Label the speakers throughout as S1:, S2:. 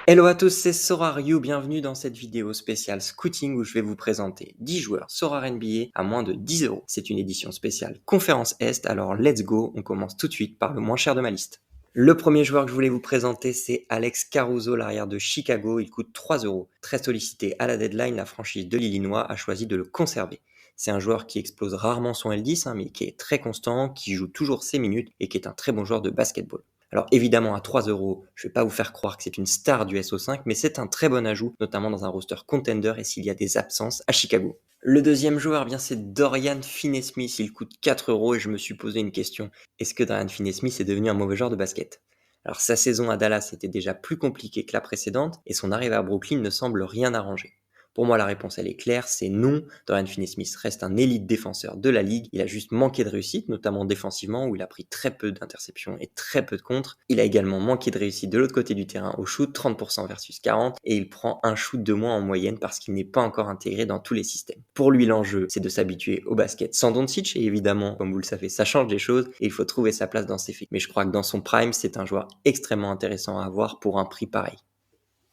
S1: Hello à tous, c'est Sorariu, bienvenue dans cette vidéo spéciale Scouting où je vais vous présenter 10 joueurs Sorare NBA à moins de 10 €. C'est une édition spéciale Conférence Est, alors let's go, on commence tout de suite par le moins cher de ma liste. Le premier joueur que je voulais vous présenter, c'est Alex Caruso, l'arrière de Chicago, il coûte 3 €. Très sollicité à la deadline, la franchise de l'Illinois a choisi de le conserver. C'est un joueur qui explose rarement son L10, mais qui est très constant, qui joue toujours ses minutes et qui est un très bon joueur de basketball. Alors évidemment, à 3 €, je vais pas vous faire croire que c'est une star du SO5, mais c'est un très bon ajout, notamment dans un roster contender et s'il y a des absences à Chicago. Le deuxième joueur, bien c'est Dorian Finney-Smith, il coûte 4 € et je me suis posé une question. Est-ce que Dorian Finney-Smith est devenu un mauvais joueur de basket? Alors sa saison à Dallas était déjà plus compliquée que la précédente et son arrivée à Brooklyn ne semble rien arranger. Pour moi, la réponse elle est claire, c'est non. Dorian Finney-Smith reste un élite défenseur de la ligue. Il a juste manqué de réussite, notamment défensivement, où il a pris très peu d'interceptions et très peu de contres. Il a également manqué de réussite de l'autre côté du terrain au shoot, 30% versus 40, et il prend un shoot de moins en moyenne parce qu'il n'est pas encore intégré dans tous les systèmes. Pour lui, l'enjeu, c'est de s'habituer au basket sans Doncic, et évidemment, comme vous le savez, ça change des choses, et il faut trouver sa place dans ses filles. Mais je crois que dans son prime, c'est un joueur extrêmement intéressant à avoir pour un prix pareil.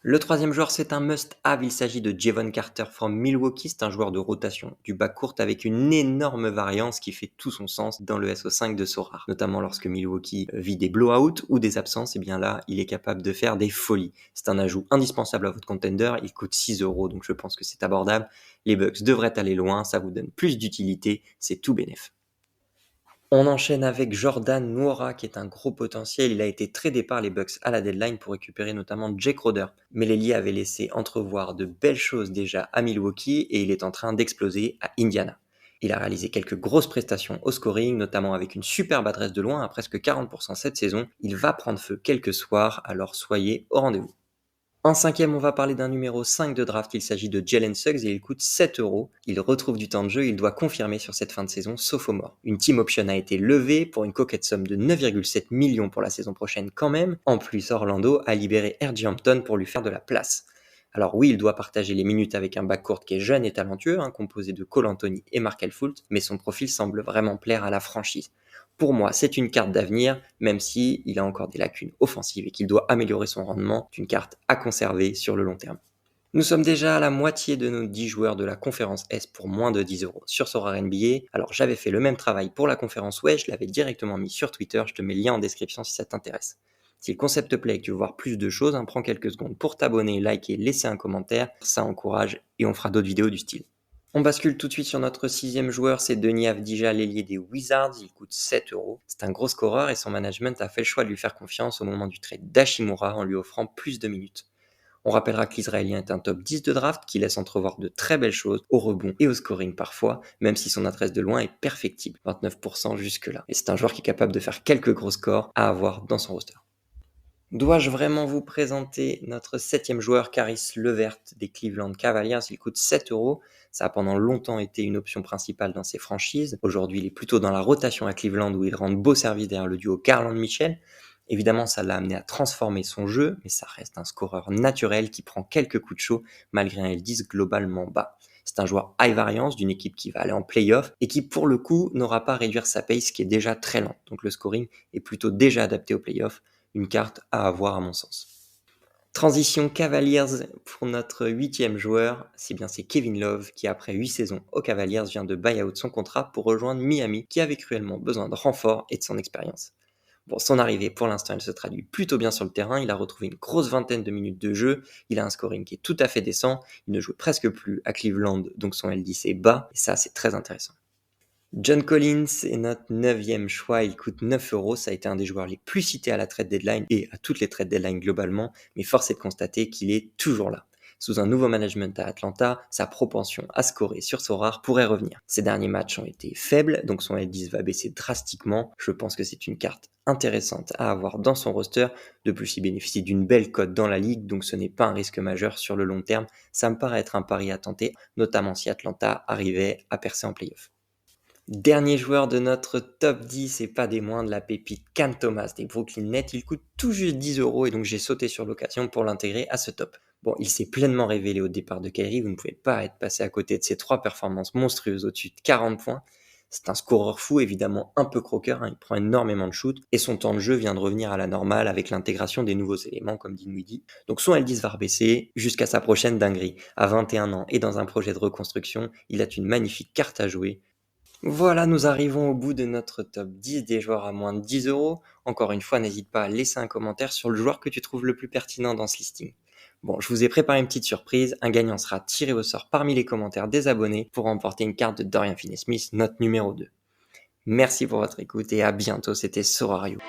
S1: Le troisième joueur, c'est un must-have. Il s'agit de Jevon Carter from Milwaukee. C'est un joueur de rotation du bas court avec une énorme variance qui fait tout son sens dans le SO5 de Sorare. Notamment lorsque Milwaukee vit des blowouts ou des absences, et bien là, il est capable de faire des folies. C'est un ajout indispensable à votre contender. Il coûte 6 €, donc je pense que c'est abordable. Les Bucks devraient aller loin. Ça vous donne plus d'utilité. C'est tout bénef. On enchaîne avec Jordan Nwora qui est un gros potentiel. Il a été tradé par les Bucks à la deadline pour récupérer notamment Jake Crowder. Mais l'ailier avait laissé entrevoir de belles choses déjà à Milwaukee et il est en train d'exploser à Indiana. Il a réalisé quelques grosses prestations au scoring, notamment avec une superbe adresse de loin à presque 40% cette saison. Il va prendre feu quelques soirs, alors soyez au rendez-vous. En cinquième, on va parler d'un numéro 5 de draft. Il s'agit de Jalen Suggs et il coûte 7 €. Il retrouve du temps de jeu, il doit confirmer sur cette fin de saison sophomore. Une team option a été levée pour une coquette somme de 9,7 millions pour la saison prochaine quand même. En plus, Orlando a libéré R.J. Hampton pour lui faire de la place. Alors oui, il doit partager les minutes avec un backcourt qui est jeune et talentueux, composé de Cole Anthony et Markel Fultz, mais son profil semble vraiment plaire à la franchise. Pour moi, c'est une carte d'avenir, même si il a encore des lacunes offensives et qu'il doit améliorer son rendement. C'est une carte à conserver sur le long terme. Nous sommes déjà à la moitié de nos 10 joueurs de la conférence Est pour moins de 10 € sur Sorare NBA. Alors j'avais fait le même travail pour la conférence Ouest, je l'avais directement mis sur Twitter, je te mets le lien en description si ça t'intéresse. Si le concept te plaît et que tu veux voir plus de choses, prends quelques secondes pour t'abonner, liker, laisser un commentaire, ça encourage et on fera d'autres vidéos du style. On bascule tout de suite sur notre sixième joueur, c'est Denis Avdija, l'ailier des Wizards, il coûte 7 €. C'est un gros scoreur et son management a fait le choix de lui faire confiance au moment du trade d'Hachimura en lui offrant plus de minutes. On rappellera que l'Israélien est un top 10 de draft qui laisse entrevoir de très belles choses au rebond et au scoring parfois, même si son adresse de loin est perfectible, 29% jusque-là. Et c'est un joueur qui est capable de faire quelques gros scores à avoir dans son roster. Dois-je vraiment vous présenter notre septième joueur, Caris LeVert des Cleveland Cavaliers? Il coûte 7 €. Ça a pendant longtemps été une option principale dans ses franchises. Aujourd'hui, il est plutôt dans la rotation à Cleveland où il rend beau service derrière le duo Garland-Mitchell. Évidemment, ça l'a amené à transformer son jeu, mais ça reste un scoreur naturel qui prend quelques coups de chaud malgré un L10 globalement bas. C'est un joueur high variance d'une équipe qui va aller en playoff et qui, pour le coup, n'aura pas à réduire sa pace qui est déjà très lente. Donc le scoring est plutôt déjà adapté au playoff. Une carte à avoir à mon sens. Transition Cavaliers pour notre huitième joueur, c'est Kevin Love qui après 8 saisons aux Cavaliers vient de buy-out son contrat pour rejoindre Miami qui avait cruellement besoin de renfort et de son expérience. Bon, son arrivée pour l'instant elle se traduit plutôt bien sur le terrain, il a retrouvé une grosse vingtaine de minutes de jeu, il a un scoring qui est tout à fait décent, il ne joue presque plus à Cleveland donc son L10 est bas et ça c'est très intéressant. John Collins est notre neuvième choix, il coûte 9 €, ça a été un des joueurs les plus cités à la trade deadline et à toutes les trade deadlines globalement, mais force est de constater qu'il est toujours là. Sous un nouveau management à Atlanta, sa propension à scorer sur Sorare pourrait revenir. Ses derniers matchs ont été faibles, donc son L10 va baisser drastiquement. Je pense que c'est une carte intéressante à avoir dans son roster. De plus, il bénéficie d'une belle cote dans la ligue, donc ce n'est pas un risque majeur sur le long terme. Ça me paraît être un pari à tenter, notamment si Atlanta arrivait à percer en playoff. Dernier joueur de notre top 10 et pas des moindres, la pépite Cam Thomas des Brooklyn Nets. Il coûte tout juste 10 € et donc j'ai sauté sur l'occasion pour l'intégrer à ce top. Bon, il s'est pleinement révélé au départ de Kyrie, vous ne pouvez pas être passé à côté de ces 3 performances monstrueuses au-dessus de 40 points. C'est un scoreur fou, évidemment un peu croqueur, il prend énormément de shoots, et son temps de jeu vient de revenir à la normale avec l'intégration des nouveaux éléments comme Dinwiddie. Donc son L10 va rebaisser jusqu'à sa prochaine dinguerie. À 21 ans et dans un projet de reconstruction, il a une magnifique carte à jouer. Voilà, nous arrivons au bout de notre top 10 des joueurs à moins de 10 €. Encore une fois, n'hésite pas à laisser un commentaire sur le joueur que tu trouves le plus pertinent dans ce listing. Bon, je vous ai préparé une petite surprise, un gagnant sera tiré au sort parmi les commentaires des abonnés pour remporter une carte de Dorian Finney-Smith, note numéro 2. Merci pour votre écoute et à bientôt, c'était Sorario.